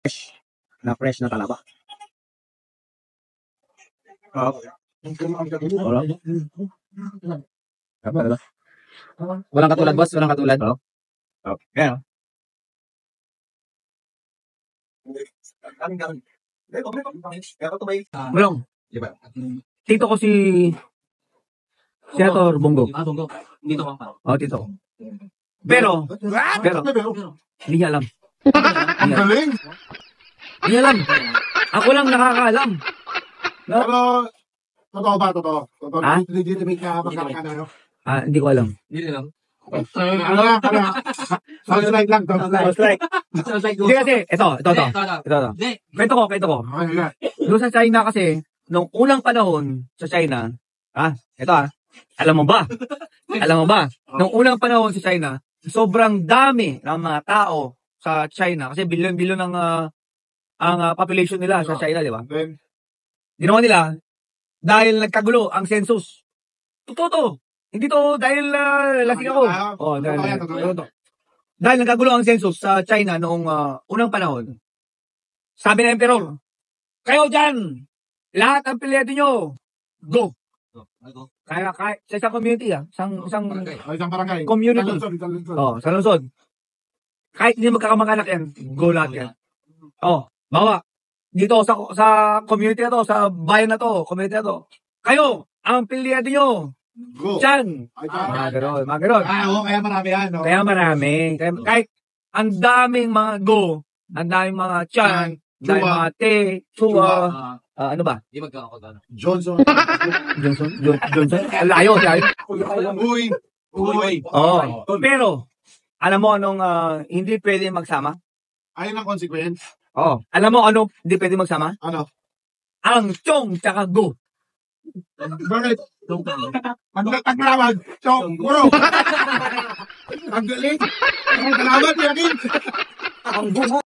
fresh na talaba. Wala. Walang katulad, boss. Walang katulad. Okay. Bro, tito ko si Senator Bongo. Bongo. Dito ka pa. Tito. Pero, hindi niya alam. Ang galing! Hindi niya alam. Ako lang nakakaalam. Pero, totoo ba? Totoo? Ha? Legitimate ka pagkakakan ano? Hindi ko alam. Hindi lang. Ano lang? Sounds like lang. Hindi kasi, ito. Kwento ko. Doon sa China kasi, nung unang panahon sa China, alam mo ba? Nung unang panahon sa China, sobrang dami ng mga tao sa China kasi bilyon-bilyon ng ang population nila sa China, di ba? Ginawa nila dahil nagkagulo ang census. Totoo to. Hindi to dahil lasing ako. Dahil nagkagulo ang census sa China noong unang panahon. Sabi ng emperor, kayo dyan, lahat ng pilyado nyo, go. Kaya sa isang community, isang barangay. Community. Sa lungsod. Kahit hindi magkakamag-anak yan, go lahat yan. Bawa, dito sa community na to, sa bayan na to, community na to, kayo, ang pilyado nyo, Go. Chan. Mga ganon. Kaya marami yan. No? Kaya marami. Kahit ang daming mga go, ang daming mga Chan, daming mga Te, Chua, ano ba? Hindi magkakakot. Johnson. Layo. Uy. Pero, alam mo anong hindi pwede magsama? Ayun ang consequence. Alam mo ano hindi pwede magsama? Ano? Ang Chong tsaka Go. Bakit? Pag-taglawan. Chong, bro. Ang galing. Ang salamat, yakin. Ang